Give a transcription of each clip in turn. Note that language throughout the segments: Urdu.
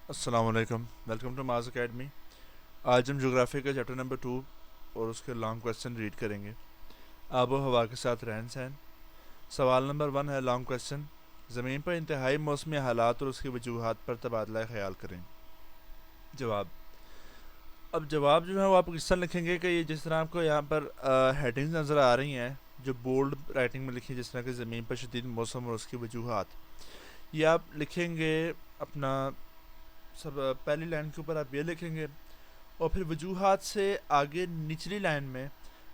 السلام علیکم، ویلکم ٹو ماز اکیڈمی۔ آج ہم جغرافی کا چیپٹر نمبر 2 اور اس کے لانگ کویسچن ریڈ کریں گے۔ آب و ہوا کے ساتھ رہن سہن۔ سوال نمبر 1 ہے لانگ کویسچن، زمین پر انتہائی موسمی حالات اور اس کی وجوہات پر تبادلہ خیال کریں۔ جواب، اب جواب جو ہے وہ آپ اس طرح لکھیں گے کہ یہ جس طرح آپ کو یہاں پر ہیڈنگز نظر آ رہی ہیں جو بولڈ رائٹنگ میں لکھی، جس طرح کہ زمین پر شدید موسم اور اس کی وجوہات، یہ آپ لکھیں گے اپنا سب پہلی لائن کے اوپر آپ یہ لکھیں گے، اور پھر وجوہات سے آگے نچلی لائن میں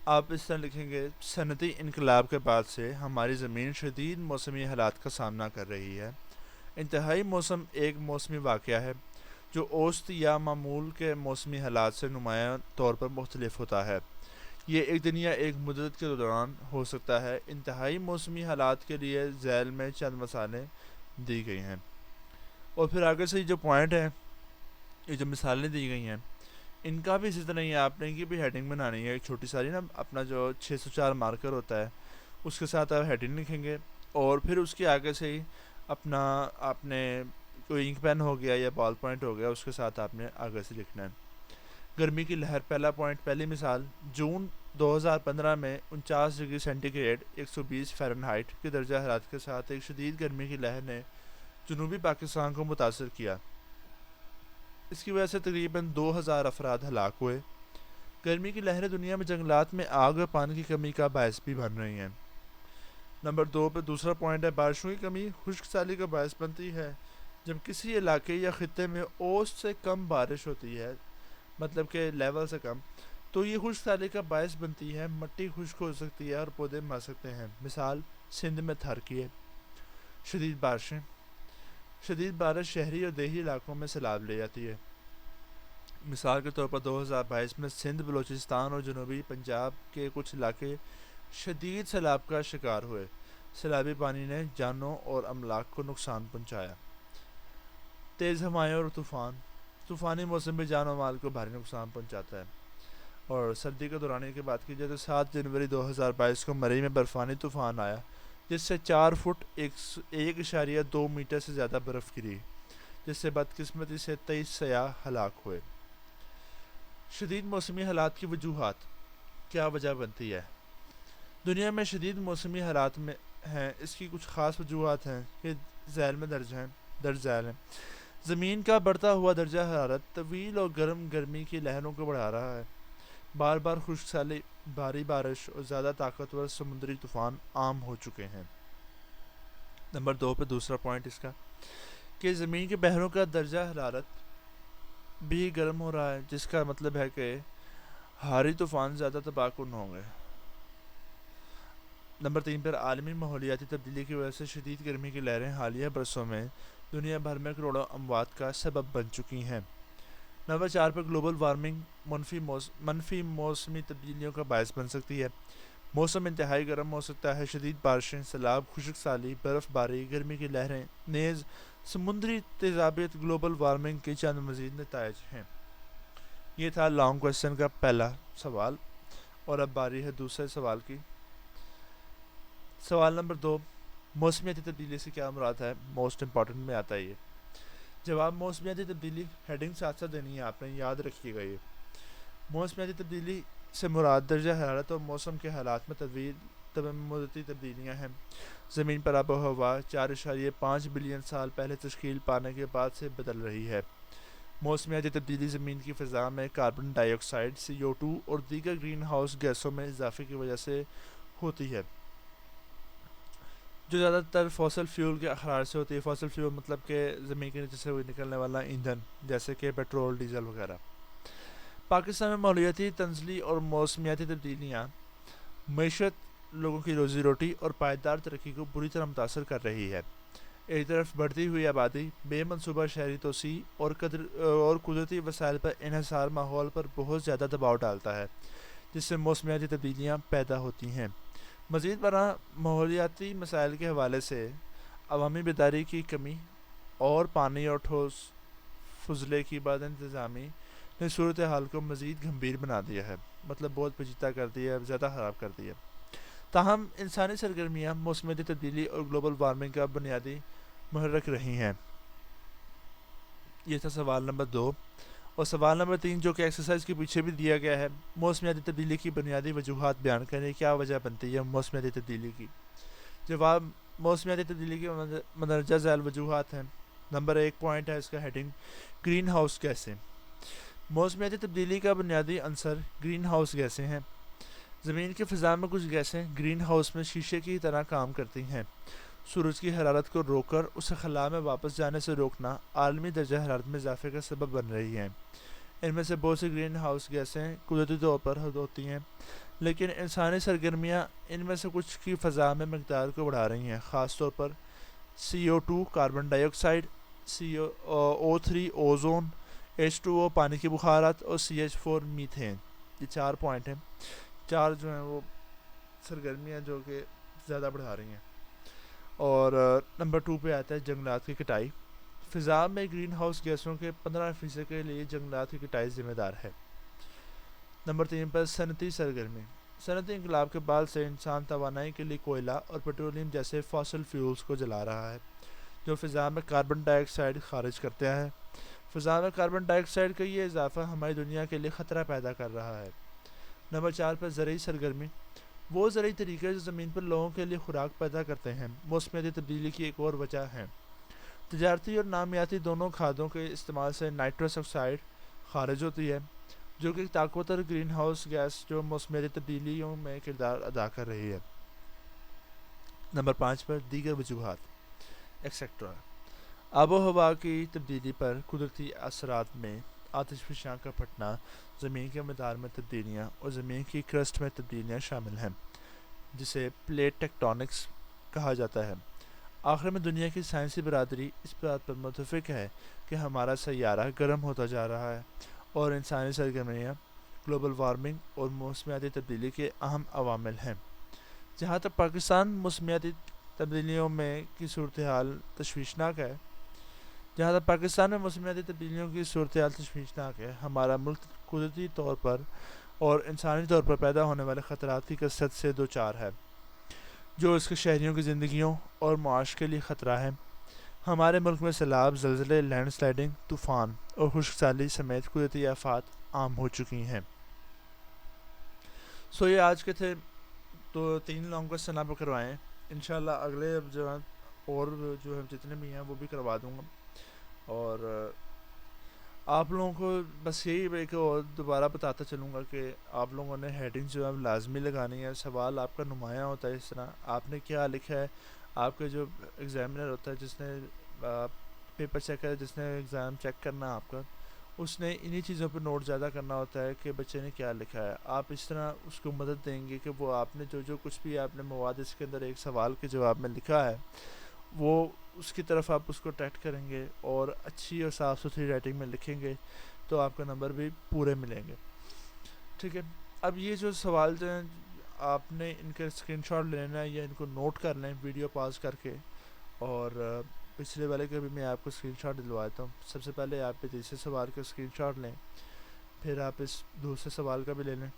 آپ اس طرح لکھیں گے صنعتی انقلاب کے بعد سے ہماری زمین شدید موسمی حالات کا سامنا کر رہی ہے۔ انتہائی موسم ایک موسمی واقعہ ہے جو اوسط یا معمول کے موسمی حالات سے نمایاں طور پر مختلف ہوتا ہے۔ یہ ایک دن یا ایک مدت کے دوران ہو سکتا ہے۔ انتہائی موسمی حالات کے لیے ذیل میں چند مثالیں دی گئی ہیں، اور پھر آگے سے جو پوائنٹ ہے، یہ جو مثالیں دی گئی ہیں، ان کا بھی اسی طرح ہی آپ نے کی بھی ہیڈنگ بنانی ہے، ایک چھوٹی ساری نا، اپنا جو 604 مارکر ہوتا ہے اس کے ساتھ آپ ہیڈنگ لکھیں گے، اور پھر اس کے آگے سے ہی اپنا آپ نے کوئی انک پین ہو گیا یا بال پوائنٹ ہو گیا، اس کے ساتھ آپ نے آگے سے لکھنا ہے۔ گرمی کی لہر، پہلا پوائنٹ، پہلی مثال، جون 2015 میں 49 ڈگری سینٹی گریڈ 120 فahrenheit کے درجہ حرارت کے ساتھ ایک شدید گرمی کی لہر نے جنوبی پاکستان کو متاثر کیا۔ اس کی وجہ سے تقریباً 2000 افراد ہلاک ہوئے۔ گرمی کی لہریں دنیا میں جنگلات میں آگ اور پانی کی کمی کا باعث بھی بن رہی ہیں۔ نمبر 2 پہ دوسرا پوائنٹ ہے، بارشوں کی کمی خشک سالی کا باعث بنتی ہے۔ جب کسی علاقے یا خطے میں اوسط سے کم بارش ہوتی ہے، مطلب کہ لیول سے کم، تو یہ خشک سالی کا باعث بنتی ہے، مٹی خشک ہو سکتی ہے اور پودے مر سکتے ہیں۔ مثال سندھ میں تھر کی ہے۔ شدید بارشیں، شدید بارش شہری اور دیہی علاقوں میں سیلاب لے جاتی ہے۔ مثال کے طور پر 2022 میں سندھ، بلوچستان اور جنوبی پنجاب کے کچھ علاقے شدید سیلاب کا شکار ہوئے۔ سیلابی پانی نے جانوں اور املاک کو نقصان پہنچایا۔ تیز ہوائیں اور طوفان، طوفانی موسم بھی جان و مال کو بھاری نقصان پہنچاتا ہے۔ اور سردی کے دورانی کی بات کی جائے تو 7 جنوری 2022 کو مرئی میں برفانی طوفان آیا، جس سے 4 فٹ 1.2 میٹر سے زیادہ برف گری، جس سے بدقسمتی سے 23 سیاح ہلاک ہوئے۔ شدید موسمی حالات کی وجوہات، کیا وجہ بنتی ہے؟ دنیا میں شدید موسمی حالات میں ہیں، اس کی کچھ خاص وجوہات ہیں کہ ذیل میں درج ذیل ہیں۔ زمین کا بڑھتا ہوا درجہ حرارت طویل اور گرم گرمی کی لہروں کو بڑھا رہا ہے۔ بار بار خشک سالی، بھاری بارش اور زیادہ طاقتور سمندری طوفان عام ہو چکے ہیں۔ نمبر 2 پہ دوسرا پوائنٹ اس کا کہ زمین کے بحروں کا درجہ حرارت بھی گرم ہو رہا ہے، جس کا مطلب ہے کہ بھاری طوفان زیادہ تباہ کن ہوں گے۔ نمبر 3 پر عالمی ماحولیاتی تبدیلی کی وجہ سے شدید گرمی کی لہریں حالیہ برسوں میں دنیا بھر میں کروڑوں اموات کا سبب بن چکی ہیں۔ نمبر 4 پر گلوبل وارمنگ منفی موسمی تبدیلیوں کا باعث بن سکتی ہے۔ موسم انتہائی گرم ہو سکتا ہے، شدید بارشیں، سیلاب، خشک سالی، برف باری، گرمی کی لہریں، نیز سمندری تیزابیت گلوبل وارمنگ کے چند مزید نتائج ہیں۔ یہ تھا لانگ کویسچن کا پہلا سوال، اور اب باری ہے دوسرے سوال کی۔ سوال نمبر 2، موسمیاتی تبدیلی سے کیا مراد ہے؟ موسٹ امپورٹنٹ میں آتا ہے یہ جواب۔ موسمیاتی تبدیلی ہیڈنگ ساتھ ساتھ دینی ہے آپ نے، یاد رکھیے گا یہ۔ موسمیاتی تبدیلی سے مراد درجہ حرارت اور موسم کے حالات میں طویل مدتی تبدیلیاں ہیں۔ زمین پر آب و ہوا 4.5 بلین سال پہلے تشکیل پانے کے بعد سے بدل رہی ہے۔ موسمیاتی تبدیلی زمین کی فضا میں کاربن ڈائی آکسائیڈ، CO2 اور دیگر گرین ہاؤس گیسوں میں اضافے کی وجہ سے ہوتی ہے، جو زیادہ تر فوسل فیول کے اخراج سے ہوتی ہے۔ فوسل فیول مطلب کہ زمین کے نیچے سے نکلنے والا ایندھن، جیسے کہ پیٹرول، ڈیزل وغیرہ۔ پاکستان میں ماحولیاتی تنزلی اور موسمیاتی تبدیلیاں معیشت، لوگوں کی روزی روٹی اور پائیدار ترقی کو بری طرح متاثر کر رہی ہے۔ ایک طرف بڑھتی ہوئی آبادی، بے منصوبہ شہری توسیع اور قدرتی وسائل پر انحصار ماحول پر بہت زیادہ دباؤ ڈالتا ہے، جس سے موسمیاتی تبدیلیاں پیدا ہوتی ہیں۔ مزید برآں ماحولیاتی مسائل کے حوالے سے عوامی بیداری کی کمی اور پانی اور ٹھوس فضلے کی بد انتظامی نے صورتحال کو مزید گھمبیر بنا دیا ہے، مطلب بہت پیچیدہ کر دیا ہے، زیادہ خراب کر دیا ہے۔ تاہم انسانی سرگرمیاں موسمیاتی تبدیلی اور گلوبل وارمنگ کا بنیادی محرک رہی ہیں۔ یہ تھا سوال نمبر 2. اور سوال نمبر 3 جو کہ ایکسرسائز کے پیچھے بھی دیا گیا ہے, موسمیاتی تبدیلی کی بنیادی وجوہات بیان کریں, کیا وجہ بنتی ہے موسمیاتی تبدیلی کی. جواب, موسمیاتی تبدیلی کی مندرجہ ذیل وجوہات ہیں. نمبر 1 پوائنٹ ہے اس کا ہیڈنگ, گرین ہاؤس گیسیں. موسمیاتی تبدیلی کا بنیادی عنصر گرین ہاؤس گیسیں ہیں. زمین کی فضا میں کچھ گیسیں گرین ہاؤس میں شیشے کی طرح کام کرتی ہیں. سورج کی حرارت کو روک کر اسے خلا میں واپس جانے سے روکنا عالمی درجہ حرارت میں اضافے کا سبب بن رہی ہیں. ان میں سے بہت سی گرین ہاؤس گیسیں قدرتی طور پر ہوتی ہیں, لیکن انسانی سرگرمیاں ان میں سے کچھ کی فضا میں مقدار کو بڑھا رہی ہیں, خاص طور پر CO2 کاربن ڈائی آکسائڈ, O3 اوزون, H2O پانی کی بخارات اور CH4 میتھین. یہ 4 پوائنٹ ہیں, 4 جو ہیں وہ سرگرمیاں جو کہ زیادہ بڑھا رہی ہیں. اور نمبر 2 پہ آتا ہے جنگلات کی کٹائی. فضا میں گرین ہاؤس گیسوں کے 15% کے لیے جنگلات کی کٹائی ذمہ دار ہے. نمبر 3 پر صنعتی سرگرمی. صنعتی انقلاب کے بعد سے انسان توانائی کے لیے کوئلہ اور پیٹرولیم جیسے فاسل فیولز کو جلا رہا ہے, جو فضا میں کاربن ڈائی آکسائڈ خارج کرتے ہیں. فضا میں کاربن ڈائی آکسائڈ کا یہ اضافہ ہماری دنیا کے لیے خطرہ پیدا کر رہا ہے. نمبر 4 پر زرعی سرگرمی. وہ زرعی طریقے جو زمین پر لوگوں کے لیے خوراک پیدا کرتے ہیں موسمیاتی تبدیلی کی ایک اور وجہ ہے. تجارتی اور نامیاتی دونوں کھادوں کے استعمال سے نائٹرس آکسائڈ خارج ہوتی ہے, جو کہ ایک طاقتور گرین ہاؤس گیس جو موسمیاتی تبدیلیوں میں کردار ادا کر رہی ہے. نمبر 5 پر دیگر وجوہات ایکسیکٹرا. آب و ہوا کی تبدیلی پر قدرتی اثرات میں آتش فشاں کا پھٹنا, زمین کے مدار میں تبدیلیاں اور زمین کی کرسٹ میں تبدیلیاں شامل ہیں, جسے پلیٹ ٹیکٹونکس کہا جاتا ہے. آخر میں دنیا کی سائنسی برادری اس بات پر متفق ہے کہ ہمارا سیارہ گرم ہوتا جا رہا ہے اور انسانی سرگرمیاں گلوبل وارمنگ اور موسمیاتی تبدیلی کے اہم عوامل ہیں. جہاں تک پاکستان موسمیاتی تبدیلیوں میں کی صورتحال تشویشناک ہے ہمارا ملک قدرتی طور پر اور انسانی طور پر پیدا ہونے والے خطرات کی کثرت سے دوچار ہے, جو اس کے شہریوں کی زندگیوں اور معاش کے لیے خطرہ ہے. ہمارے ملک میں سیلاب, زلزلے, لینڈ سلائڈنگ, طوفان اور خشک سالی سمیت قدرتی آفات عام ہو چکی ہیں. یہ آج کے تھے تو 3 لانگ کوسچن آپ کروائے ہیں. انشاءاللہ اگلے جو ہیں اور جو ہے جتنے بھی ہیں وہ بھی کروا دوں گا. اور آپ لوگوں کو بس یہی ایک اور دوبارہ بتاتا چلوں گا کہ آپ لوگوں نے ہیڈنگ جو ہے لازمی لگانی ہے. سوال آپ کا نمایاں ہوتا ہے اس طرح, آپ نے کیا لکھا ہے, آپ کے جو ایگزامنر ہوتا ہے جس نے پیپر چیک کرے, جس نے ایگزام چیک کرنا آپ کا, اس نے انہی چیزوں پہ نوٹ زیادہ کرنا ہوتا ہے کہ بچے نے کیا لکھا ہے. آپ اس طرح اس کو مدد دیں گے کہ وہ آپ نے جو کچھ بھی آپ نے مواد اس کے اندر ایک سوال کے جواب میں لکھا ہے وہ اس کی طرف آپ اس کو ٹیٹ کریں گے اور اچھی اور صاف ستھری رائٹنگ میں لکھیں گے تو آپ کا نمبر بھی پورے ملیں گے. ٹھیک ہے, اب یہ جو سوال جو ہیں آپ نے ان کا اسکرین شاٹ لینا ہے یا ان کو نوٹ کر لیں ویڈیو پاز کر کے, اور پچھلے والے کا بھی میں آپ کو اسکرین شاٹ دلوا دیتا ہوں. سب سے پہلے آپ تیسرے سوال کا اسکرین شاٹ لیں, پھر آپ اس دوسرے سوال کا بھی لے لیں,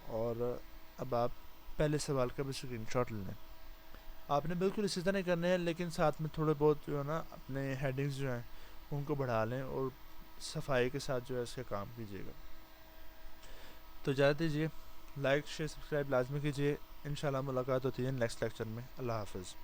اور اب آپ پہلے سوال کا بھی اسکرین شاٹ لے لیں. آپ نے بالکل اسی طرح کرنے ہیں, لیکن ساتھ میں تھوڑے بہت جو ہے نا اپنے ہیڈنگز جو ہیں ان کو بڑھا لیں اور صفائی کے ساتھ جو ہے اس کا کام کیجیے گا. تو اجازت دیجیے, لائک شیئر سبسکرائب لازمی کیجیے. انشاءاللہ ملاقات ہوتی ہے نیکسٹ لیکچر میں. اللہ حافظ.